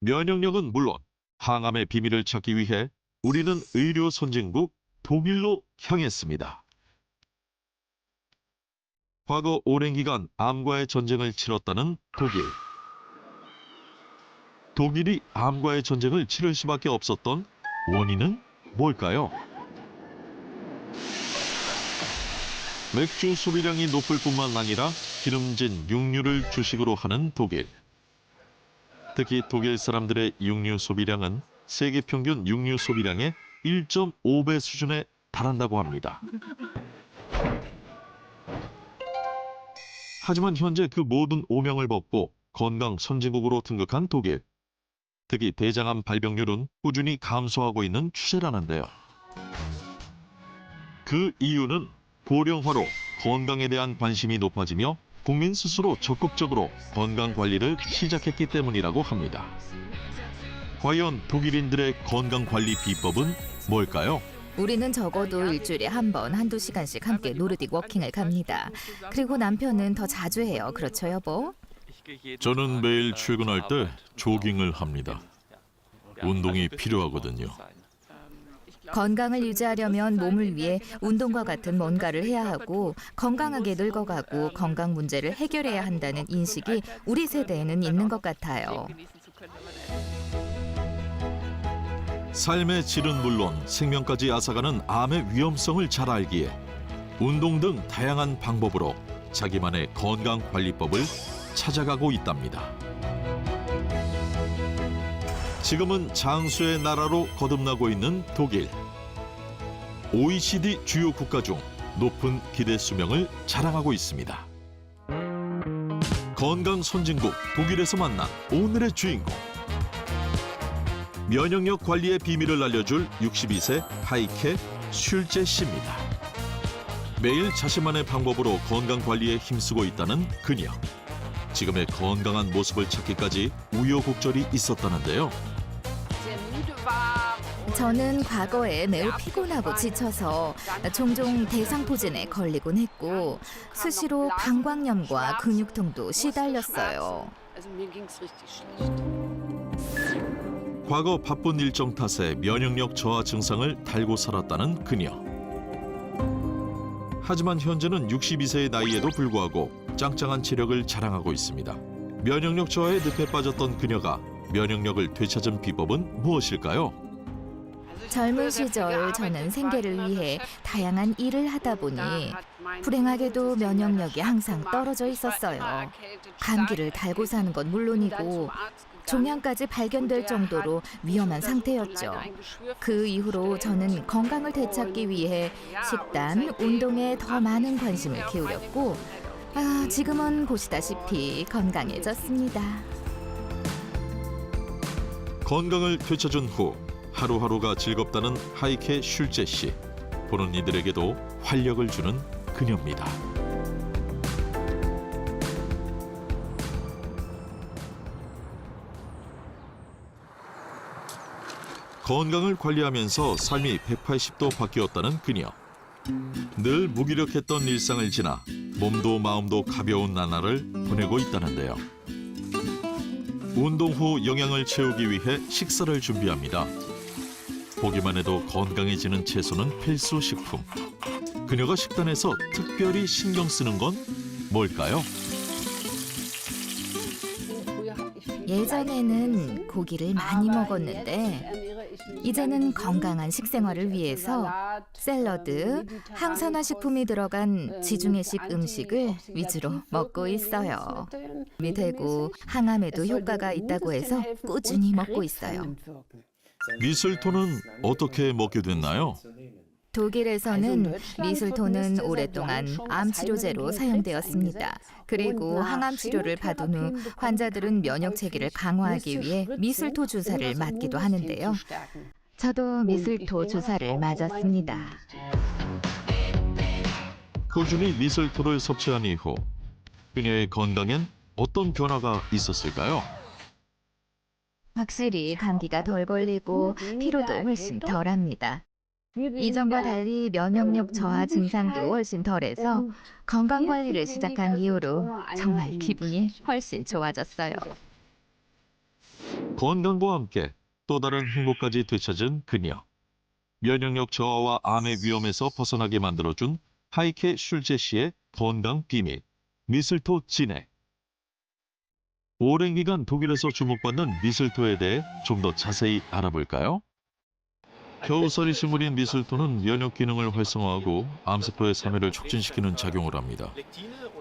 면역력은 물론 항암의 비밀을 찾기 위해 우리는 의료 선진국 독일로 향했습니다. 과거 오랜 기간 암과의 전쟁을 치렀다는 독일. 독일이 암과의 전쟁을 치를 수밖에 없었던 원인은 뭘까요? 맥주 소비량이 높을 뿐만 아니라 기름진 육류를 주식으로 하는 독일. 특히 독일 사람들의 육류 소비량은 세계 평균 육류 소비량의 1.5배 수준에 달한다고 합니다. 하지만 현재 그 모든 오명을 벗고 건강 선진국으로 등극한 독일. 특히 대장암 발병률은 꾸준히 감소하고 있는 추세라는데요. 그 이유는 고령화로 건강에 대한 관심이 높아지며 국민 스스로 적극적으로 건강 관리를 시작했기 때문이라고 합니다. 과연 독일인들의 건강 관리 비법은 뭘까요? 우리는 적어도 일주일에 한 번, 한두 시간씩 함께 노르딕 워킹을 갑니다. 그리고 남편은 더 자주 해요. 그렇죠, 여보? 저는 매일 출근할 때 조깅을 합니다. 운동이 필요하거든요. 건강을 유지하려면 몸을 위해 운동과 같은 뭔가를 해야 하고 건강하게 늙어가고 건강 문제를 해결해야 한다는 인식이 우리 세대에는 있는 것 같아요. 삶의 질은 물론 생명까지 앗아가는 암의 위험성을 잘 알기에 운동 등 다양한 방법으로 자기만의 건강관리법을 찾아가고 있답니다. 지금은 장수의 나라로 거듭나고 있는 독일. OECD 주요 국가 중 높은 기대 수명을 자랑하고 있습니다. 건강 선진국 독일에서 만난 오늘의 주인공. 면역력 관리의 비밀을 알려줄 62세 하이케 슐제 씨입니다. 매일 자신만의 방법으로 건강 관리에 힘쓰고 있다는 그녀. 지금의 건강한 모습을 찾기까지 우여곡절이 있었다는데요. 저는 과거에 매우 피곤하고 지쳐서 종종 대상포진에 걸리곤 했고 수시로 방광염과 근육통도 시달렸어요. 과거 바쁜 일정 탓에 면역력 저하 증상을 달고 살았다는 그녀. 하지만 현재는 62세의 나이에도 불구하고 짱짱한 체력을 자랑하고 있습니다. 면역력 저하에 늪에 빠졌던 그녀가 면역력을 되찾은 비법은 무엇일까요? 젊은 시절 저는 생계를 위해 다양한 일을 하다 보니 불행하게도 면역력이 항상 떨어져 있었어요. 감기를 달고 사는 건 물론이고 종양까지 발견될 정도로 위험한 상태였죠. 그 이후로 저는 건강을 되찾기 위해 식단, 운동에 더 많은 관심을 기울였고 지금은 보시다시피 건강해졌습니다. 건강을 되찾은 후 하루하루가 즐겁다는 하이케 슐제 씨. 보는 이들에게도 활력을 주는 그녀입니다. 건강을 관리하면서 삶이 180도 바뀌었다는 그녀. 늘 무기력했던 일상을 지나 몸도 마음도 가벼운 나날을 보내고 있다는데요. 운동 후 영양을 채우기 위해 식사를 준비합니다. 보기만 해도 건강해지는 채소는 필수 식품. 그녀가 식단에서 특별히 신경 쓰는 건 뭘까요? 예전에는 고기를 많이 먹었는데 이제는 건강한 식생활을 위해서 샐러드, 항산화 식품이 들어간 지중해식 음식을 위주로 먹고 있어요. 도움이 되고 항암에도 효과가 있다고 해서 꾸준히 먹고 있어요. 미슬토는 어떻게 먹게 됐나요? 독일에서는 미슬토는 오랫동안 암 치료제로 사용되었습니다. 그리고 항암 치료를 받은 후 환자들은 면역 체계를 강화하기 위해 미슬토 주사를 맞기도 하는데요. 저도 미슬토 주사를 맞았습니다. 꾸준히 미슬토를 섭취한 이후 그녀의 건강엔 어떤 변화가 있었을까요? 확실히 감기가 덜 걸리고 피로도 훨씬 덜합니다. 이전과 달리 면역력 저하 증상도 훨씬 덜해서 건강관리를 시작한 이후로 정말 기분이 훨씬 좋아졌어요. 건강과 함께 또 다른 행복까지 되찾은 그녀. 면역력 저하와 암의 위험에서 벗어나게 만들어준 하이케 슐제 씨의 건강 비밀, 미슬토 진액. 오랜 기간 독일에서 주목받는 미슬토에 대해 좀 더 자세히 알아볼까요? 겨우살이 식물인 미슬토는 면역 기능을 활성화하고 암세포의 사멸을 촉진시키는 작용을 합니다.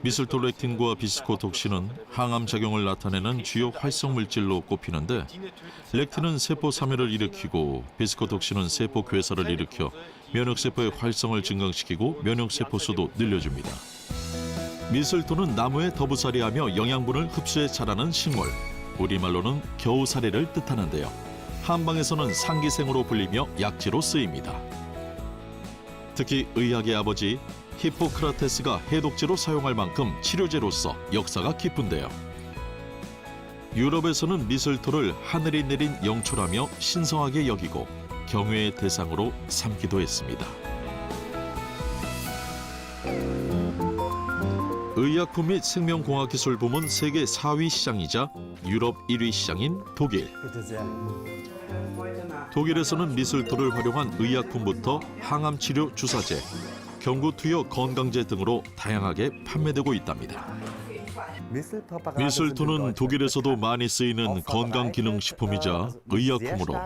미슬토 렉틴과 비스코톡신은 항암 작용을 나타내는 주요 활성 물질로 꼽히는데, 렉틴은 세포 사멸을 일으키고 비스코톡신은 세포 괴사를 일으켜 면역세포의 활성을 증강시키고 면역세포 수도 늘려줍니다. 미슬토는 나무의 더부살이하며 영양분을 흡수해 자라는 식물, 우리말로는 겨우살이를 뜻하는데요. 한방에서는 상기생으로 불리며 약재로 쓰입니다. 특히 의학의 아버지 히포크라테스가 해독제로 사용할 만큼 치료제로서 역사가 깊은데요. 유럽에서는 미슬토를 하늘이 내린 영초라며 신성하게 여기고 경외의 대상으로 삼기도 했습니다. 의약품 및 생명공학기술 부문 세계 4위 시장이자 유럽 1위 시장인 독일. 독일에서는 미슬토를 활용한 의약품부터 항암치료 주사제, 경구투여 건강제 등으로 다양하게 판매되고 있답니다. 미슬토는 독일에서도 많이 쓰이는 건강기능식품이자 의약품으로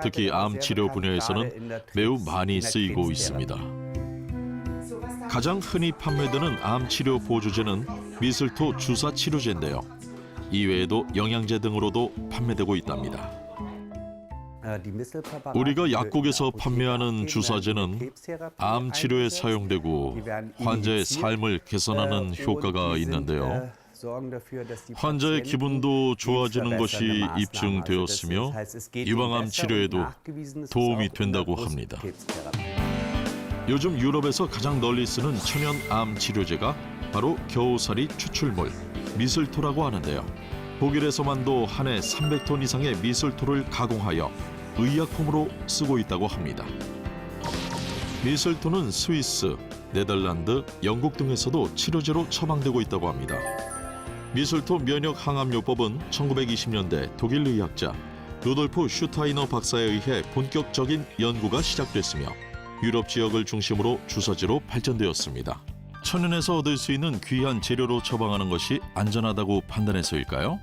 특히 암치료 분야에서는 매우 많이 쓰이고 있습니다. 가장 흔히 판매되는 암치료 보조제는 미슬토 주사치료제인데요. 이외에도 영양제 등으로도 판매되고 있답니다. 우리가 약국에서 판매하는 주사제는 암 치료에 사용되고 환자의 삶을 개선하는 효과가 있는데요. 환자의 기분도 좋아지는 것이 입증되었으며 유방암 치료에도 도움이 된다고 합니다. 요즘 유럽에서 가장 널리 쓰는 천연 암 치료제가 바로 겨우살이 추출물, 미슬토라고 하는데요. 독일에서만도 한 해 300톤 이상의 미슬토를 가공하여 의약품으로 쓰고 있다고 합니다. 미슬토는 스위스, 네덜란드, 영국 등에서도 치료제로 처방되고 있다고 합니다. 미슬토 면역 항암요법은 1920년대 독일 의학자 루돌프 슈타이너 박사에 의해 본격적인 연구가 시작됐으며 유럽 지역을 중심으로 주사제로 발전되었습니다. 천연에서 얻을 수 있는 귀한 재료로 처방하는 것이 안전하다고 판단해서일까요?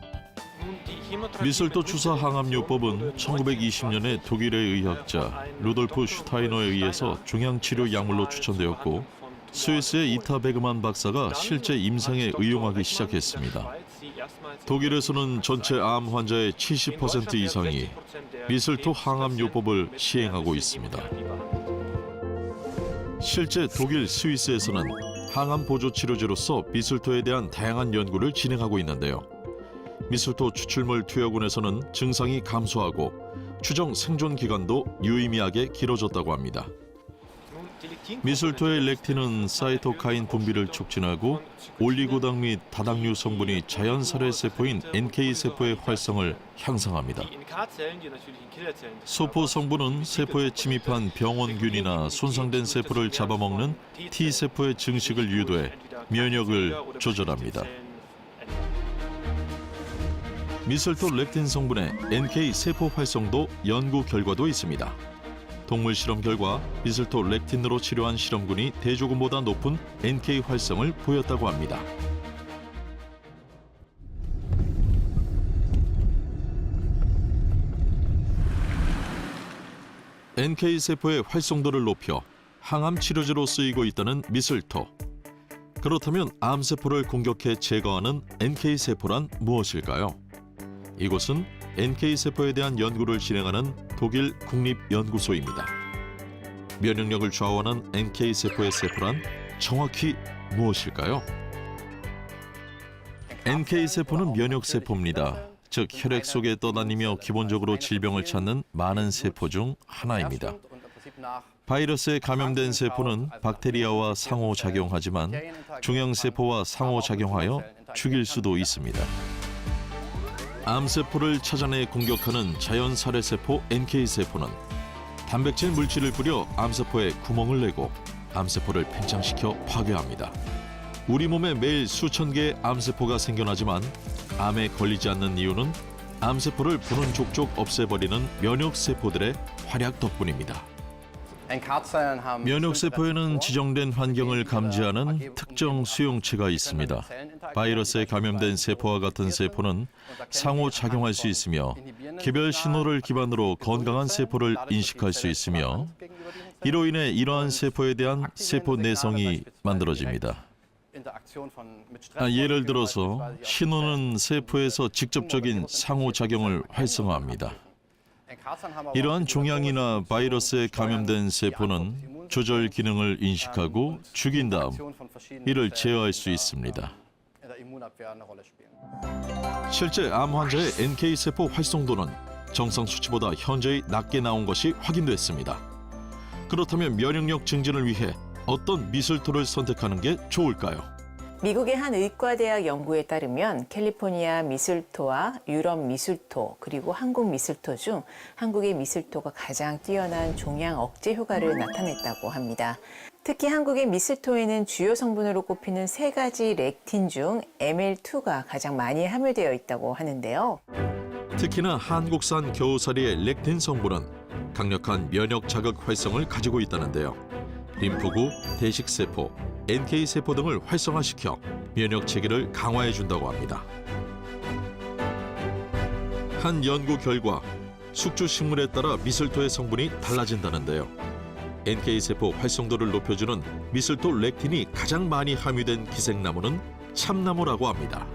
미슬토 주사 항암요법은 1920년에 독일의 의학자 루돌프 슈타이너에 의해서 종양치료 약물로 추천되었고 스위스의 이타 베그만 박사가 실제 임상에 의용하기 시작했습니다. 독일에서는 전체 암 환자의 70% 이상이 미슬토 항암요법을 시행하고 있습니다. 실제 독일, 스위스에서는 항암 보조 치료제로서 미슬토에 대한 다양한 연구를 진행하고 있는데요. 미슬토 추출물 투여군에서는 증상이 감소하고 추정 생존 기간도 유의미하게 길어졌다고 합니다. 미슬토의 렉틴은 사이토카인 분비를 촉진하고 올리고당 및 다당류 성분이 자연살해 세포인 NK 세포의 활성을 향상합니다. 소포 성분은 세포에 침입한 병원균이나 손상된 세포를 잡아먹는 T 세포의 증식을 유도해 면역을 조절합니다. 미슬토 렉틴 성분의 NK 세포 활성도 연구 결과도 있습니다. 동물 실험 결과 미슬토 렉틴으로 치료한 실험군이 대조군보다 높은 NK 활성을 보였다고 합니다. NK 세포의 활성도를 높여 항암 치료제로 쓰이고 있다는 미슬토. 그렇다면 암세포를 공격해 제거하는 NK 세포란 무엇일까요? 이곳은 NK세포에 대한 연구를 진행하는 독일 국립연구소입니다. 면역력을 좌우하는 NK세포의 세포란 정확히 무엇일까요? NK세포는 면역세포입니다. 즉 혈액 속에 떠다니며 기본적으로 질병을 찾는 많은 세포 중 하나입니다. 바이러스에 감염된 세포는 박테리아와 상호작용하지만 종양세포와 상호작용하여 죽일 수도 있습니다. 암세포를 찾아내 공격하는 자연살해세포 NK세포는 단백질 물질을 뿌려 암세포에 구멍을 내고 암세포를 팽창시켜 파괴합니다. 우리 몸에 매일 수천 개의 암세포가 생겨나지만 암에 걸리지 않는 이유는 암세포를 보는 족족 없애버리는 면역세포들의 활약 덕분입니다. 면역세포에는 지정된 환경을 감지하는 특정 수용체가 있습니다. 바이러스에 감염된 세포와 같은 세포는 상호작용할 수 있으며 개별 신호를 기반으로 건강한 세포를 인식할 수 있으며 이로 인해 이러한 세포에 대한 세포 내성이 만들어집니다. 예를 들어서 신호는 세포에서 직접적인 상호작용을 활성화합니다. 이러한 종양이나 바이러스에 감염된 세포는 조절 기능을 인식하고 죽인 다음 이를 제어할 수 있습니다. 실제 암 환자의 NK세포 활성도는 정상 수치보다 현저히 낮게 나온 것이 확인됐습니다. 그렇다면 면역력 증진을 위해 어떤 미술토를 선택하는 게 좋을까요? 미국의 한 의과대학 연구에 따르면 캘리포니아 미술토와 유럽 미술토 그리고 한국 미술토 중 한국의 미술토가 가장 뛰어난 종양 억제 효과를 나타냈다고 합니다. 특히 한국의 미술토에는 주요 성분으로 꼽히는 3가지 렉틴 중 ML2가 가장 많이 함유되어 있다고 하는데요. 특히나 한국산 겨우살이의 렉틴 성분은 강력한 면역 자극 활성을 가지고 있다는데요. 림프구, 대식세포, NK세포 등을 활성화시켜 면역 체계를 강화해 준다고 합니다. 한 연구 결과 숙주 식물에 따라 미술토의 성분이 달라진다는데요. NK세포 활성도를 높여주는 미술토 렉틴이 가장 많이 함유된 기생나무는 참나무라고 합니다.